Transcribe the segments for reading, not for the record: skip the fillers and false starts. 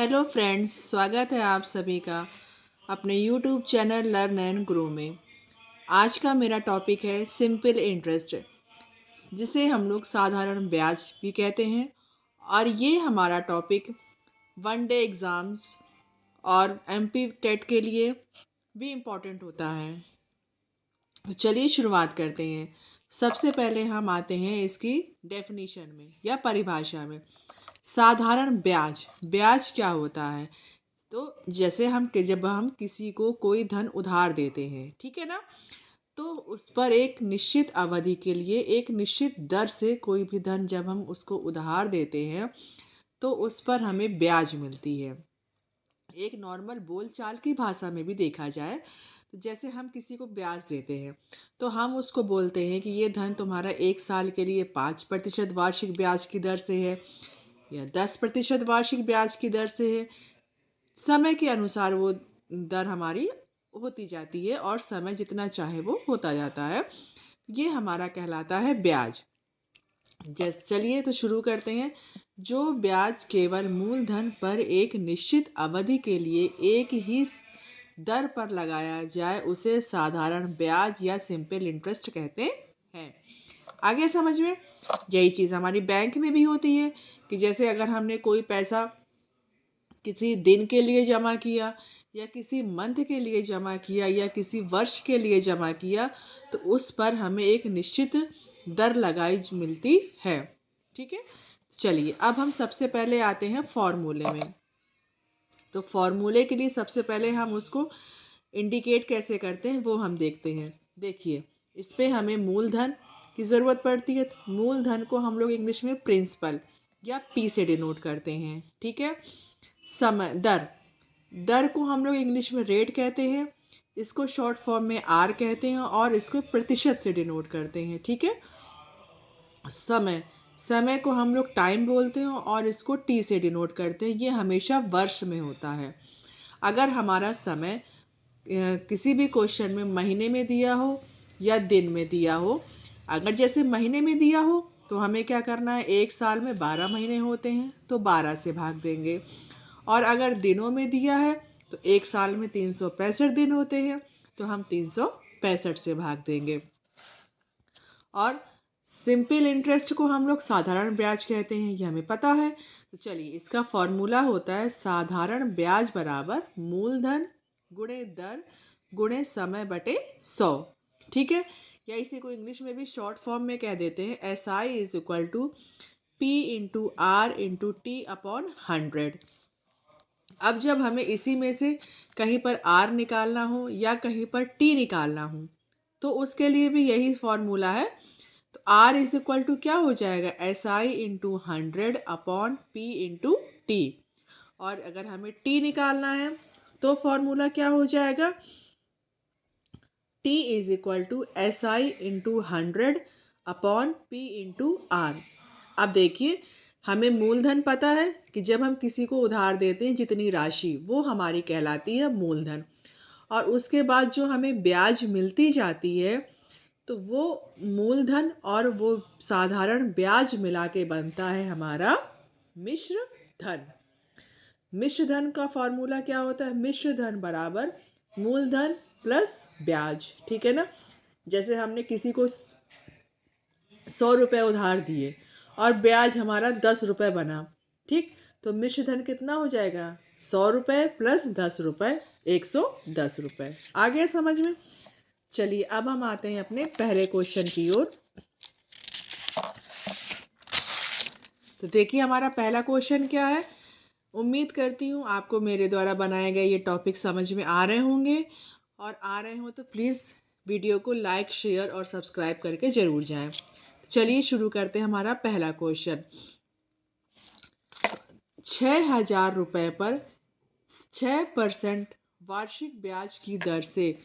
Hello friends, स्वागत है आप सभी का अपने YouTube channel learn and grow में। आज का मेरा टॉपिक है सिंपल इंटरेस्ट, जिसे हम लोग साधारण ब्याज भी कहते हैं। और ये हमारा टॉपिक वन डे एग्ज़ाम्स और एमपी टेट के लिए भी इम्पोर्टेंट होता है। तो चलिए शुरुआत करते हैं। सबसे पहले हम आते हैं इसकी डेफिनीशन में या परिभाषा में। साधारण ब्याज, ब्याज क्या होता है? तो जैसे जब हम किसी को कोई धन उधार देते हैं, ठीक है ना, तो उस पर एक निश्चित अवधि के लिए एक निश्चित दर से कोई भी धन जब हम उसको उधार देते हैं तो उस पर हमें ब्याज मिलती है। एक नॉर्मल बोलचाल की भाषा में भी देखा जाए तो जैसे हम किसी को ब्याज देते हैं तो हम उसको बोलते हैं कि ये धन तुम्हारा 1 साल के लिए 5% वार्षिक ब्याज की दर से है या 10% वार्षिक ब्याज की दर से है। समय के अनुसार वो दर हमारी होती जाती है और समय जितना चाहे वो होता जाता है। ये हमारा कहलाता है ब्याज। चलिए तो शुरू करते हैं। जो ब्याज केवल मूलधन पर एक निश्चित अवधि के लिए एक ही दर पर लगाया जाए उसे साधारण ब्याज या सिंपल इंटरेस्ट कहते हैं। आगे समझ में, यही चीज़ हमारी बैंक में भी होती है कि जैसे अगर हमने कोई पैसा किसी दिन के लिए जमा किया या किसी मंथ के लिए जमा किया या किसी वर्ष के लिए जमा किया तो उस पर हमें एक निश्चित दर लगाई मिलती है। ठीक है, चलिए अब हम सबसे पहले आते हैं फॉर्मूले में। तो फॉर्मूले के लिए सबसे पहले हम उसको इंडिकेट कैसे करते हैं वो हम देखते हैं। देखिए, इस पे हमें मूलधन की ज़रूरत पड़ती है। तो मूलधन को हम लोग इंग्लिश में प्रिंसिपल या पी से डिनोट करते हैं। ठीक है, समय दर, दर को हम लोग इंग्लिश में रेट कहते हैं। इसको शॉर्ट फॉर्म में आर कहते हैं और इसको प्रतिशत से डिनोट करते हैं। ठीक है, समय, समय को हम लोग टाइम बोलते हैं और इसको टी से डिनोट करते हैं। ये हमेशा वर्ष में होता है। अगर हमारा समय किसी भी क्वेश्चन में महीने में दिया हो या दिन में दिया हो, अगर जैसे महीने में दिया हो तो हमें क्या करना है, 1 साल में 12 महीने होते हैं तो 12 से भाग देंगे। और अगर दिनों में दिया है तो 1 साल में 365 दिन होते हैं तो हम 365 से भाग देंगे। और सिंपल इंटरेस्ट को हम लोग साधारण ब्याज कहते हैं, ये हमें पता है। तो चलिए, इसका फॉर्मूला होता है साधारण ब्याज बराबर मूलधन गुणे दर गुणे समय बटे 100। ठीक है, या इसी को इंग्लिश में भी शॉर्ट फॉर्म में कह देते हैं SI = P/R/T/100। अब जब हमें इसी में से कहीं पर R निकालना हो या कहीं पर T निकालना हो तो उसके लिए भी यही फॉर्मूला है। तो R क्या हो जाएगा, SI × 100/P/T। और अगर हमें T निकालना है तो फॉर्मूला क्या हो जाएगा, T = SI × 100/P/R। अब देखिए, हमें मूलधन पता है कि जब हम किसी को उधार देते हैं जितनी राशि, वो हमारी कहलाती है मूलधन। और उसके बाद जो हमें ब्याज मिलती जाती है तो वो मूलधन और वो साधारण ब्याज मिला के बनता है हमारा मिश्र धन। मिश्र धन का फॉर्मूला क्या होता है, मिश्र धन बराबर मूलधन प्लस ब्याज। ठीक है ना, जैसे हमने किसी को 100 रुपये उधार दिए और ब्याज हमारा 10 रुपये बना। ठीक, तो मिश्र धन कितना हो जाएगा, 100 रुपये प्लस 10 रुपये, 110 रुपये। आ गया समझ में। चलिए अब हम आते हैं अपने पहले क्वेश्चन की ओर। तो देखिए, हमारा पहला क्वेश्चन क्या है। उम्मीद करती हूँ आपको मेरे द्वारा बनाए गए ये टॉपिक समझ में आ रहे होंगे, और आ रहे हो तो प्लीज़ वीडियो को लाइक शेयर और सब्सक्राइब करके ज़रूर जाएं। चलिए शुरू करते हैं हमारा पहला क्वेश्चन। 6,000 रुपये पर 6% वार्षिक ब्याज की दर से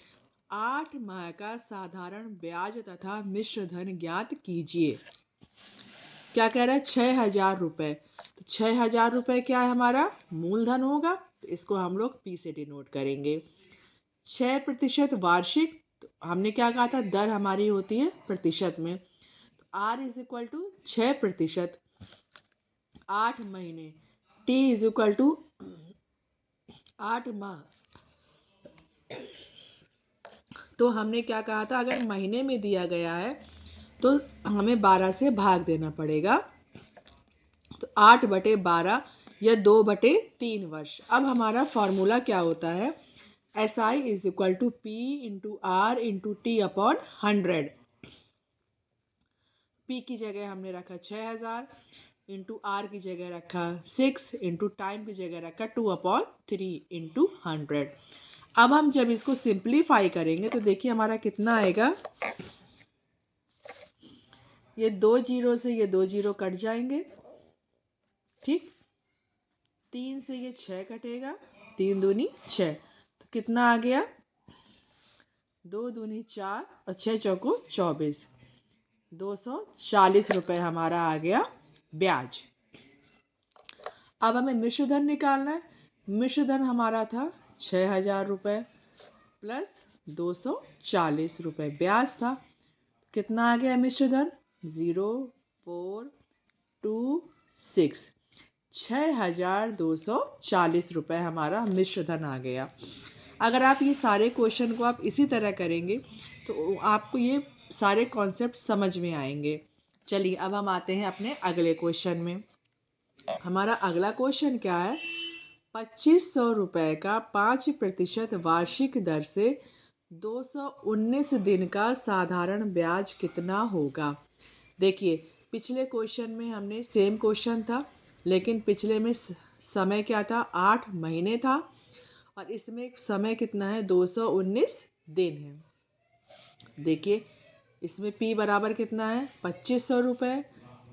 8 माह का साधारण ब्याज तथा मिश्र धन ज्ञात कीजिए। क्या कह रहा है, 6,000 रुपये। तो 6,000 रुपये क्या है, हमारा मूलधन होगा, तो इसको हम लोग पी से डिनोट करेंगे। 6% वार्षिक, तो हमने क्या कहा था, दर हमारी होती है प्रतिशत में। तो R = 6%, 8 महीने, T = 8 माह। तो हमने क्या कहा था, अगर महीने में दिया गया है तो हमें 12 से भाग देना पड़ेगा। तो 8/12 या 2/3 वर्ष। अब हमारा फॉर्मूला क्या होता है, SI is equal to P/R/T/100। P की जगह हमने रखा 6000, इंटू आर की जगह रखा 6, इंटू टाइम की जगह रखा 2/3 इंटू 100। अब हम जब इसको सिंप्लीफाई करेंगे तो देखिए हमारा कितना आएगा। ये 2 जीरो से ये 2 जीरो कट जाएंगे, ठीक। 3 से ये 6 कटेगा, 3 दूनी 6, तो कितना आ गया, 2 दूनी 4 और 6 चौको 24, 240 रुपये हमारा आ गया ब्याज। अब हमें मिश्र धन निकालना है। मिश्र धन हमारा था 6000 रुपये प्लस 240 रुपये ब्याज था। कितना आ गया मिश्र धन, 0426, 6240 रुपये हमारा मिश्र धन आ गया। अगर आप ये सारे क्वेश्चन को आप इसी तरह करेंगे तो आपको ये सारे कॉन्सेप्ट समझ में आएंगे। चलिए अब हम आते हैं अपने अगले क्वेश्चन में। हमारा अगला क्वेश्चन क्या है, 2500 रुपये का 5% वार्षिक दर से 219 दिन का साधारण ब्याज कितना होगा। देखिए पिछले क्वेश्चन में हमने सेम क्वेश्चन था, लेकिन पिछले में समय क्या था, 8 महीने था, और इसमें समय कितना है, 219 दिन है। देखिए इसमें P बराबर कितना है, 2500 रुपये,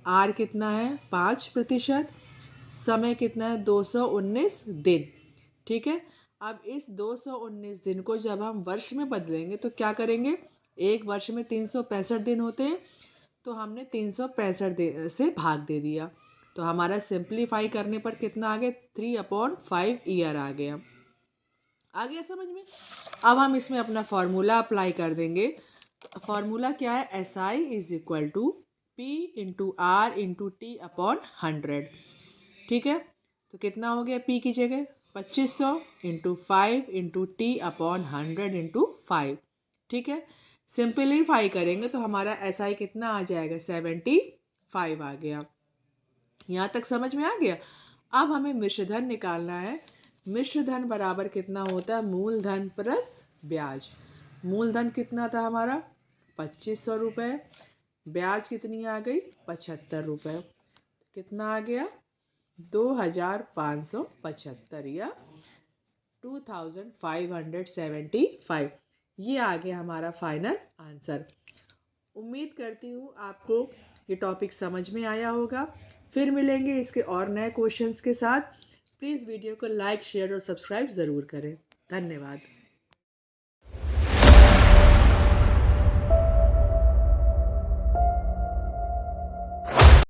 R कितना है 5%, समय कितना है 219 दिन, ठीक है। अब इस 219 दिन को जब हम वर्ष में बदलेंगे तो क्या करेंगे, एक वर्ष में 365 दिन होते हैं, तो हमने 365 दिन से भाग दे दिया, तो हमारा सिंप्लीफाई करने पर कितना आ गया, 3/5 ईयर आ गया समझ में। अब हम इसमें अपना फॉर्मूला अप्लाई कर देंगे। फॉर्मूला क्या है, SI is equal to P/R/T/100, ठीक है। तो कितना हो गया, P की जगह 2500 इंटू 5 इंटू T/100 इंटू 5, ठीक है। सिंपलीफाई करेंगे तो हमारा SI कितना आ जाएगा, 75 आ गया। यहाँ तक समझ में आ गया। अब हमें मिश्र धन निकालना है। मिश्र धन बराबर कितना होता है, मूलधन प्लस ब्याज। मूलधन कितना था हमारा 2500 रुपये, ब्याज कितनी आ गई 75 रुपये, कितना आ गया 2575 या 2575। ये आ गया हमारा फाइनल आंसर। उम्मीद करती हूँ आपको ये टॉपिक समझ में आया होगा। फिर मिलेंगे इसके और नए क्वेश्चंस के साथ। प्लीज़ वीडियो को लाइक, शेयर और सब्सक्राइब ज़रूर करें। धन्यवाद।